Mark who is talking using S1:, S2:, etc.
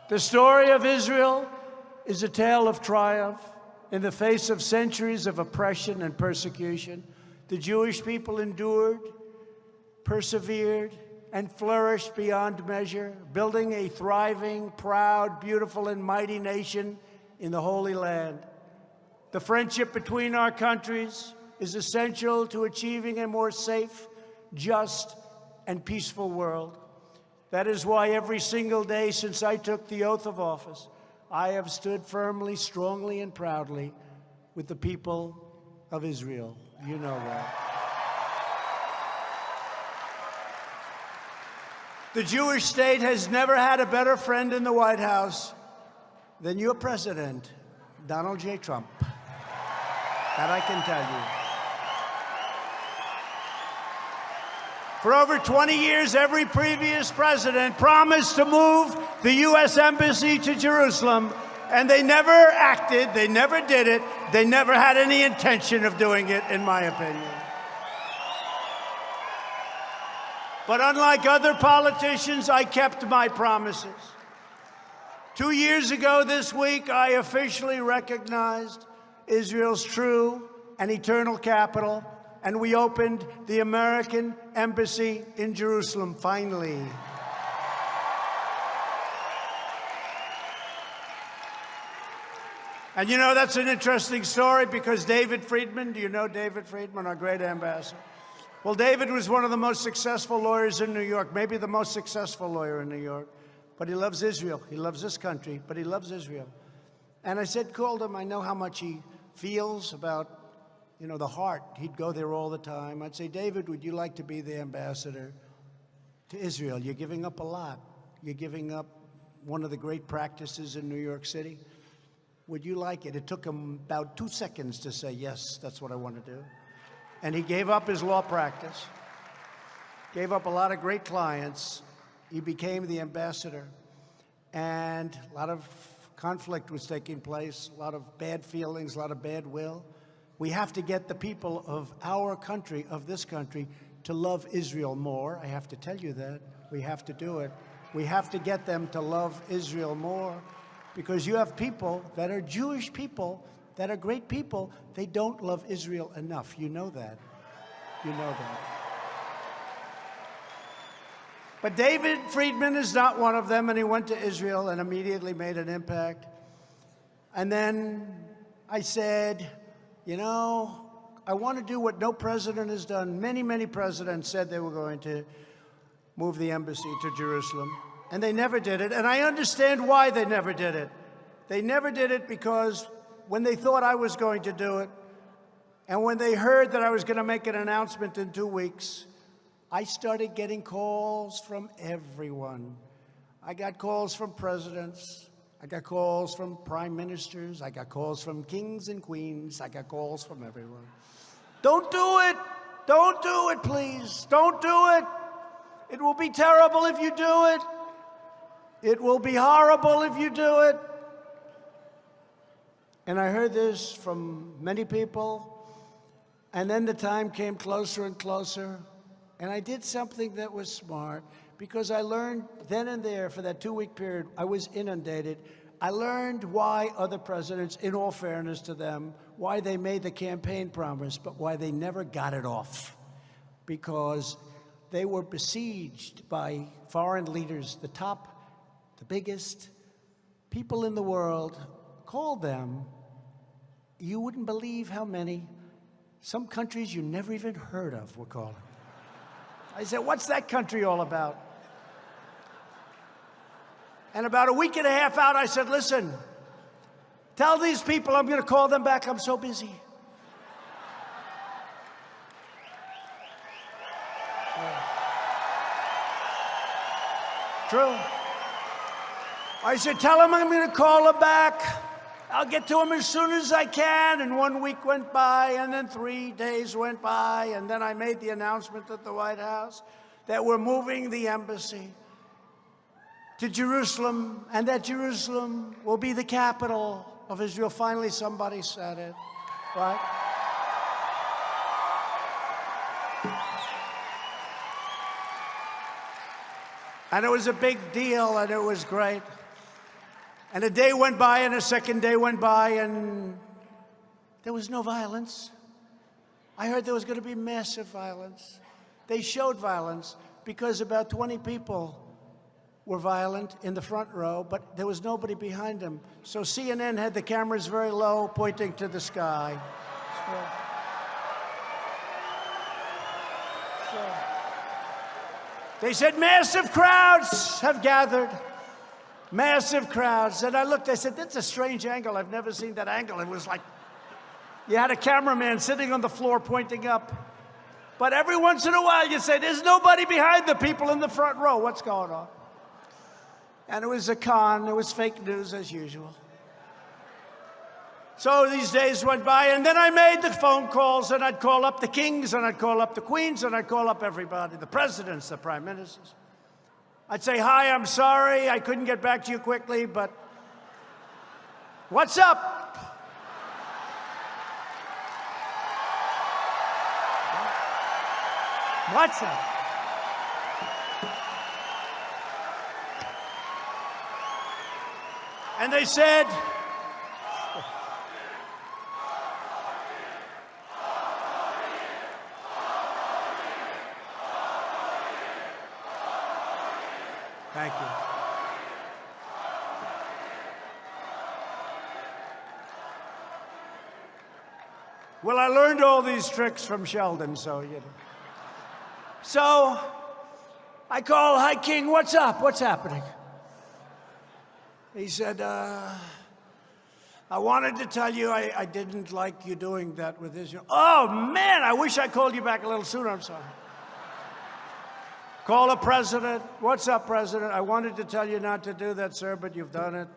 S1: The story of Israel is a tale of triumph in the face of centuries of oppression and persecution. The Jewish people endured, persevered, and flourished beyond measure, building a thriving, proud, beautiful, and mighty nation in the Holy Land. The friendship between our countries is essential to achieving a more safe, just, and peaceful world. That is why every single day since I took the oath of office, I have stood firmly, strongly, and proudly with the people of Israel. You know that. The Jewish state has never had a better friend in the White House than your president, Donald J. Trump. That I can tell you. For over 20 years, every previous president promised to move the U.S. Embassy to Jerusalem, and they never acted, they never did it, they never had any intention of doing it, in my opinion. But unlike other politicians, I kept my promises. 2 years ago this week, I officially recognized Israel's true and eternal capital, and we opened the American Embassy in Jerusalem, finally. And you know, that's an interesting story because David Friedman, do you know David Friedman, our great ambassador? Well, David was one of the most successful lawyers in New York, maybe the most successful lawyer in New York. But he loves Israel. He loves this country, but he loves Israel. And I called him, I know how much he feels about, you know, the heart. He'd go there all the time. I'd say, David, would you like to be the ambassador to Israel? You're giving up a lot. You're giving up one of the great practices in New York City. Would you like it? It took him about 2 seconds to say, yes, that's what I want to do. And he gave up his law practice, gave up a lot of great clients. He became the ambassador. And a lot of conflict was taking place, a lot of bad feelings, a lot of bad will. We have to get the people of our country, of this country, to love Israel more. I have to tell you that. We have to do it. We have to get them to love Israel more, because you have people that are Jewish people that are great people. They don't love Israel enough. You know that. You know that. But David Friedman is not one of them, and he went to Israel and immediately made an impact. And then I said, you know, I want to do what no president has done. Many, many presidents said they were going to move the embassy to Jerusalem, and they never did it. And I understand why they never did it. They never did it because when they thought I was going to do it, and when they heard that I was going to make an announcement in 2 weeks, I started getting calls from everyone. I got calls from presidents. I got calls from prime ministers. I got calls from kings and queens. I got calls from everyone. Don't do it. Don't do it, please. Don't do it. It will be terrible if you do it. It will be horrible if you do it. And I heard this from many people. And then the time came closer and closer. And I did something that was smart, because I learned then and there, for that 2-week period, I was inundated. I learned why other presidents, in all fairness to them, why they made the campaign promise, but why they never got it off. Because they were besieged by foreign leaders, the top, the biggest people in the world. Called them. You wouldn't believe how many. Some countries you never even heard of were calling. I said, what's that country all about? And about a week and a half out, I said, listen, tell these people I'm going to call them back. I'm so busy. True. I said, tell them I'm going to call them back. I'll get to them as soon as I can. And 1 week went by, and then 3 days went by, and then I made the announcement at the White House that we're moving the embassy to Jerusalem, and that Jerusalem will be the capital of Israel. Finally, somebody said it, right? And it was a big deal, and it was great. And a day went by, and a second day went by, and there was no violence. I heard there was going to be massive violence. They showed violence because about 20 people were violent in the front row, but there was nobody behind them. So CNN had the cameras very low, pointing to the sky. They said massive crowds have gathered. Massive crowds. And I looked, I said, that's a strange angle. I've never seen that angle. It was like you had a cameraman sitting on the floor pointing up. But every once in a while you say, there's nobody behind the people in the front row. What's going on? And it was a con. It was fake news as usual. So these days went by, and then I made the phone calls, and I'd call up the kings, and I'd call up the queens, and I'd call up everybody, the presidents, the prime ministers. I'd say, hi, I'm sorry, I couldn't get back to you quickly, but what's up? What's up? And they said, thank you. Well, I learned all these tricks from Sheldon, so, you know. So I call, hi, King, what's up? What's happening? He said, I wanted to tell you I didn't like you doing that with Israel. Oh, man, I wish I called you back a little sooner. I'm sorry. Call the president. What's up, President? I wanted to tell you not to do that, sir, but you've done it.